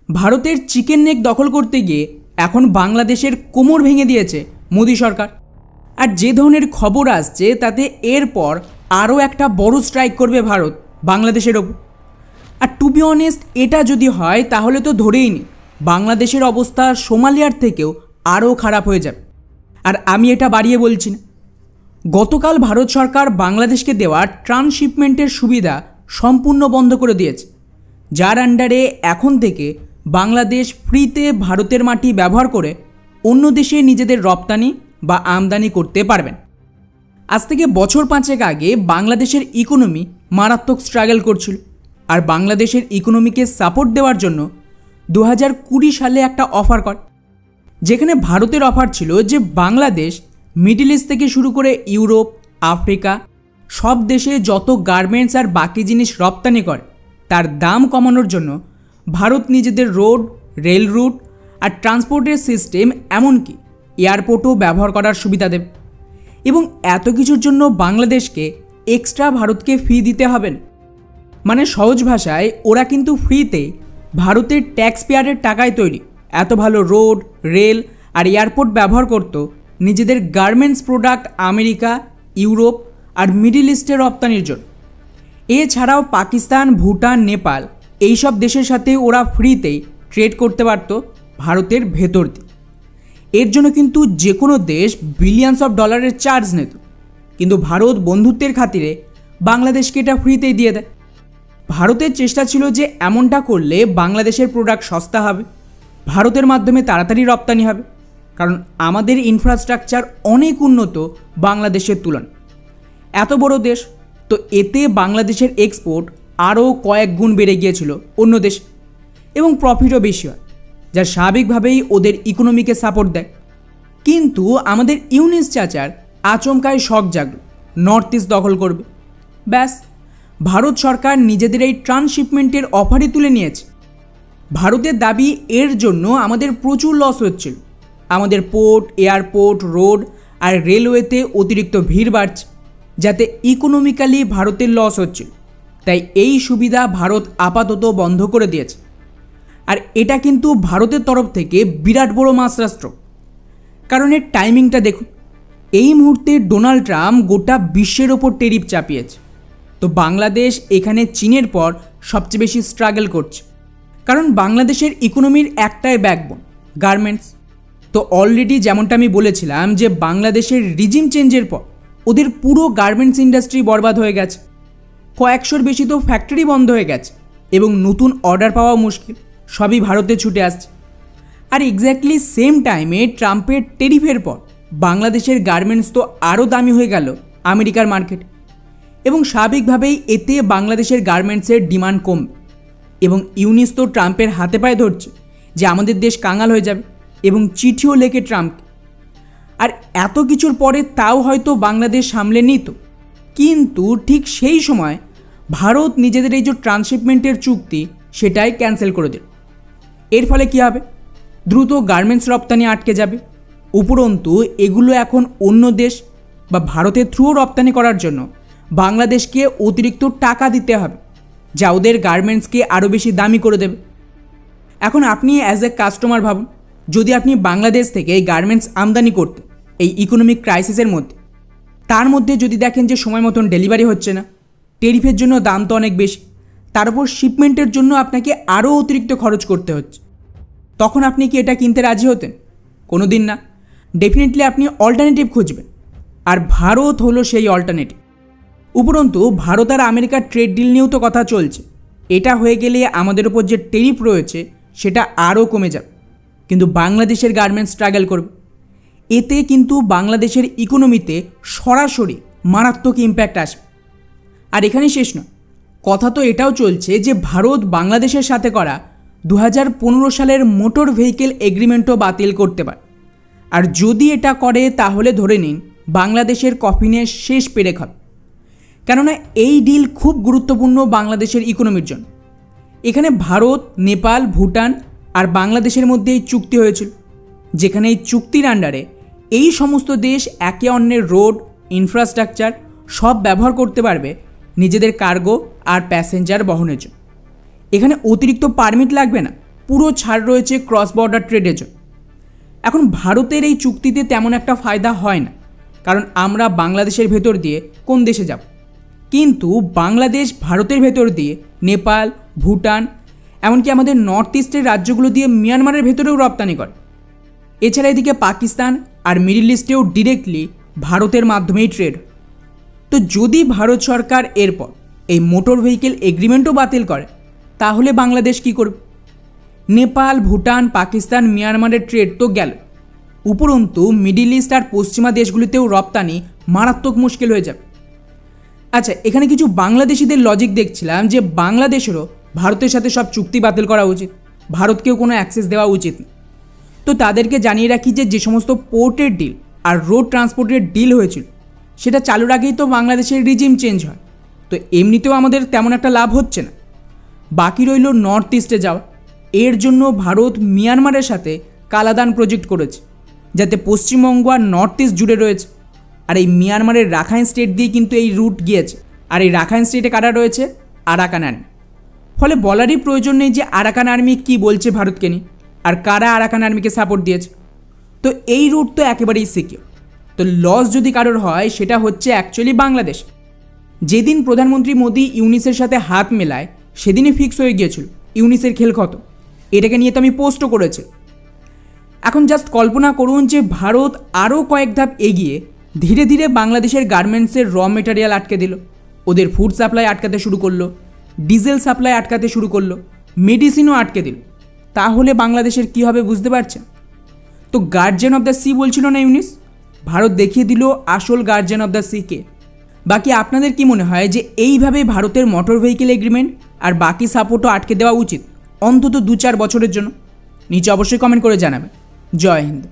ভারতের chicken neck দখল করতে গিয়ে এখন বাংলাদেশের কোমর ভেঙে দিয়েছে মোদি সরকার। আর যে ধরনের খবর আসছে তাতে এরপর আরও একটা বড় স্ট্রাইক করবে ভারত বাংলাদেশের ওপর। আর টু বি অনেস্ট, এটা যদি হয় তাহলে তো ধরেই নি বাংলাদেশের অবস্থা সোমালিয়ার থেকেও আরও খারাপ হয়ে যাবে। আর আমি এটা বাড়িয়ে বলছি না। গতকাল ভারত সরকার বাংলাদেশকে দেওয়া ট্রান্সশিপমেন্টের সুবিধা সম্পূর্ণ বন্ধ করে দিয়েছে, যার আন্ডারে এখন থেকে বাংলাদেশ ফ্রিতে ভারতের মাটি ব্যবহার করে অন্য দেশে নিজেদের রপ্তানি বা আমদানি করতে পারবেন। আজ থেকে বছর 5 আগে বাংলাদেশের ইকোনমি মারাত্মক স্ট্রাগল করছিল। আর বাংলাদেশের ইকোনমিকে সাপোর্ট দেওয়ার জন্য 2020 সালে একটা অফার করে, যেখানে ভারতের অফার ছিল যে বাংলাদেশ মিডল ইস্ট থেকে শুরু করে ইউরোপ, আফ্রিকা সব দেশে যত গার্মেন্টস আর বাকি জিনিস রপ্তানি করে তার দাম কমানোর জন্য ভারত নিজেদের রোড, রেল রুট আর ট্রান্সপোর্টের সিস্টেম, এমনকি এয়ারপোর্টও ব্যবহার করার সুবিধা দেবে। এবং এত কিছুর জন্য বাংলাদেশকে এক্সট্রা ভারতকে ফি দিতে হবে না। মানে সহজ ভাষায় ওরা কিন্তু ফ্রিতে ভারতের ট্যাক্স পেয়ারের টাকায় তৈরি এত ভালো রোড, রেল আর এয়ারপোর্ট ব্যবহার করত নিজেদের গার্মেন্টস প্রোডাক্ট আমেরিকা, ইউরোপ আর মিডল ইস্টের রপ্তানির জন্য। এছাড়াও পাকিস্তান, ভুটান, নেপাল এইসব দেশের সাথে ওরা ফ্রিতেই ট্রেড করতে পারত ভারতের ভেতর দিয়ে। এর জন্য কিন্তু যে কোনো দেশ বিলিয়নস অফ ডলারের চার্জ নিত, কিন্তু ভারত বন্ধুত্বের খাতিরে বাংলাদেশকে এটা ফ্রিতেই দিয়ে দেয়। ভারতের চেষ্টা ছিল যে এমনটা করলে বাংলাদেশের প্রোডাক্ট সস্তা হবে, ভারতের মাধ্যমে তাড়াতাড়ি রপ্তানি হবে, কারণ আমাদের ইনফ্রাস্ট্রাকচার অনেক উন্নত বাংলাদেশের তুলনায়। এত বড় দেশ তো, এতে বাংলাদেশের এক্সপোর্ট আরও কয়েক গুণ বেড়ে গিয়েছিল অন্য দেশ, এবং প্রফিটও বেশি হয়, যা স্বাভাবিকভাবেই ওদের ইকোনমিকে সাপোর্ট দেয়। কিন্তু আমাদের ইউনিস চাচার আচমকায় শক জাগল, নর্থ ইস্ট দখল করবে। ব্যাস, ভারত সরকার নিজেদের এই ট্রান্সশিপমেন্টের অফারই তুলে নিয়েছে। ভারতের দাবি এর জন্য আমাদের প্রচুর লস হচ্ছিল, আমাদের পোর্ট, এয়ারপোর্ট, রোড আর রেলওয়েতে অতিরিক্ত ভিড় বাড়ছে, যাতে ইকোনমিক্যালি ভারতের লস হচ্ছিল। তাই এই সুবিধা ভারত আপাতত বন্ধ করে দিয়েছে। আর এটা কিন্তু ভারতের তরফ থেকে বিরাট বড় মাসরাস্ত্র, কারণ এর টাইমিংটা দেখুন। এই মুহূর্তে ডোনাল্ড ট্রাম্প গোটা বিশ্বের ওপর ট্যারিফ চাপিয়েছে, তো বাংলাদেশ এখানে চীনের পর সবচেয়ে বেশি স্ট্রাগল করছে, কারণ বাংলাদেশের ইকোনমির একটাই ব্যাকবোন, গার্মেন্টস। তো অলরেডি যেমনটা আমি বলেছিলাম যে বাংলাদেশের রিজিম চেঞ্জের পর ওদের পুরো গার্মেন্টস ইন্ডাস্ট্রি বরবাদ হয়ে গেছে, কয়েকশোর বেশি তো ফ্যাক্টরি বন্ধ হয়ে গেছে, এবং নতুন অর্ডার পাওয়া মুশকিল, সবই ভারতে ছুটে আসছে। আর এক্স্যাক্টলি সেম টাইমে ট্রাম্পের ট্যারিফের পর বাংলাদেশের গার্মেন্টস তো আরও দামি হয়ে গেল আমেরিকার মার্কেটে, এবং স্বাভাবিকভাবেই এতে বাংলাদেশের গার্মেন্টসের ডিমান্ড কমবে। এবং ইউনিস তো ট্রাম্পের হাতে পায়ে ধরছে যে আমাদের দেশ কাঙাল হয়ে যাবে, এবং চিঠিও লেখে ট্রাম্পকে। আর এত কিছুর পরে তাও হয়তো বাংলাদেশ সামলে নিত, কিন্তু ঠিক সেই সময় ভারত নিজেদের এই যে ট্রান্সশিপমেন্টের চুক্তি সেটাই ক্যান্সেল করে দিল। এর ফলে কী হবে? দ্রুত গার্মেন্টস রপ্তানি আটকে যাবে। উপরন্তু এগুলো এখন অন্য দেশ বা ভারতের থ্রুও রপ্তানি করার জন্য বাংলাদেশকে অতিরিক্ত টাকা দিতে হবে, যা ওদের গার্মেন্টসকে আরও বেশি দামি করে দেবে। এখন আপনি অ্যাজ এ কাস্টমার ভাবুন, যদি আপনি বাংলাদেশ থেকে এই গার্মেন্টস আমদানি করতে এই ইকোনমিক ক্রাইসিসের মধ্যে, তার মধ্যে যদি দেখেন যে সময় মতন ডেলিভারি হচ্ছে না, ট্যারিফের জন্য দাম তো অনেক বেশি, তার উপর শিপমেন্টের জন্য আপনাকে আরও অতিরিক্ত খরচ করতে হচ্ছে, তখন আপনি কি এটা কিনতে রাজি হতেন? কোনো দিন না। ডেফিনেটলি আপনি অল্টারনেটিভ খুঁজবেন, আর ভারত হলো সেই অল্টারনেটিভ। উপরন্তু ভারত আর আমেরিকার ট্রেড ডিল নিয়েও তো কথা চলছে। এটা হয়ে গেলে আমাদের ওপর যে ট্যারিফ রয়েছে সেটা আরও কমে যাবে, কিন্তু বাংলাদেশের গার্মেন্টস স্ট্রাগল করবে। এতে কিন্তু বাংলাদেশের ইকোনমিতে সরাসরি মারাত্মক ইম্প্যাক্ট আসবে। আর এখানেই শেষ নয়, কথা তো এটাও চলছে যে ভারত বাংলাদেশের সাথে করা 2015 সালের মোটর ভেহিকেল এগ্রিমেন্টও বাতিল করতে পারে। আর যদি এটা করে তাহলে ধরে নিন বাংলাদেশের কফিনের শেষ পেরেক হবে, কেননা এই ডিল খুব গুরুত্বপূর্ণ বাংলাদেশের ইকোনমির জন্য। এখানে ভারত, নেপাল, ভুটান আর বাংলাদেশের মধ্যে এই চুক্তি হয়েছিল, যেখানে এই চুক্তির আন্ডারে এই সমস্ত দেশ একে অন্যের রোড, ইনফ্রাস্ট্রাকচার সব ব্যবহার করতে পারবে নিজেদের কার্গো আর প্যাসেঞ্জার বহনের জন্য। এখানে অতিরিক্ত পারমিট লাগবে না, পুরো ছাড় রয়েছে ক্রস বর্ডার ট্রেডের জন্য। এখন ভারতের এই চুক্তিতে তেমন একটা ফায়দা হয় না, কারণ আমরা বাংলাদেশের ভেতর দিয়ে কোন দেশে যাব, কিন্তু বাংলাদেশ ভারতের ভেতর দিয়ে নেপাল, ভুটান, এমনকি আমাদের নর্থ ইস্টের রাজ্যগুলো দিয়ে মিয়ানমারের ভেতরেও রপ্তানি করে। এছাড়া এদিকে পাকিস্তান আর মিডল ইস্টেও ডিরেক্টলি ভারতের মাধ্যমেই ট্রেড। তো যদি ভারত সরকার এরপর এই মোটর ভেহিকেল এগ্রিমেন্টও বাতিল করে, তাহলে বাংলাদেশ কি করবে? নেপাল, ভুটান, পাকিস্তান, মিয়ানমারের ট্রেড তো গেল, উপরন্তু মিডল ইস্ট আর পশ্চিমা দেশগুলিতেও রপ্তানি মারাত্মক মুশকিল হয়ে যাবে। আচ্ছা, এখানে কিছু বাংলাদেশিদের লজিক দেখছিলাম যে বাংলাদেশেরও ভারতের সাথে সব চুক্তি বাতিল করা উচিত, ভারতকেও কোনো অ্যাক্সেস দেওয়া উচিত না। তো তাদেরকে জানিয়ে রাখি যে সমস্ত পোর্টের ডিল আর রোড ট্রান্সপোর্টের ডিল হয়েছিল, সেটা চালুর আগেই তো বাংলাদেশের রিজিম চেঞ্জ হয়। তো এমনিতেও আমাদের তেমন একটা লাভ হচ্ছে না। বাকি রইল নর্থ ইস্টে যাওয়া। এর জন্য ভারত মিয়ানমারের সাথে কালাদান প্রজেক্ট করেছে, যাতে পশ্চিমবঙ্গ আর নর্থ ইস্ট জুড়ে রয়েছে। আর এই মিয়ানমারের রাখাইন স্টেট দিয়ে কিন্তু এই রুট গিয়েছে। আর এই রাখাইন স্টেটে কারা রয়েছে? Arakan army. ফলে বলারই প্রয়োজন নেই যে আরাকান আর্মি কী বলছে ভারতকে নিয়ে, আর কারা আরাকান আর্মিকে সাপোর্ট দিয়েছে। তো এই রুট তো একেবারেই সিকিউর। তো লস যদি কারোর হয়, সেটা হচ্ছে অ্যাকচুয়ালি বাংলাদেশ। যেদিন প্রধানমন্ত্রী মোদি ইউনিসের সাথে হাত মেলায়, সেদিনই ফিক্স হয়ে গিয়েছিল ইউনিসের খেল খতম। এটাকে নিয়ে তো আমি পোস্টও করেছি। এখন জাস্ট কল্পনা করুন যে ভারত আরও কয়েক ধাপ এগিয়ে ধীরে ধীরে বাংলাদেশের গার্মেন্টসের র মেটেরিয়াল আটকে দিল, ওদের ফুড সাপ্লাই আটকাতে শুরু করলো, ডিজেল সাপ্লাই আটকাতে শুরু করলো, মেডিসিনও আটকে দিল। তাহলে বাংলাদেশের কী হবে বুঝতে পারছেন? তো গার্জিয়ান অফ দ্য সি বলছিল না ইউনিস, ভারত দেখিয়ে দিল আসল guardian of the C K. বাকি আপনাদের কি মনে হয় যে এইভাবে ভারতের মোটর ভেহিকেল এগ্রিমেন্ট আর বাকি সাপোর্টও আটকে দেওয়া উচিত অন্তত 2-4 বছরের জন্য? নিচে অবশ্যই কমেন্ট করে জানাবেন। জয় হিন্দ।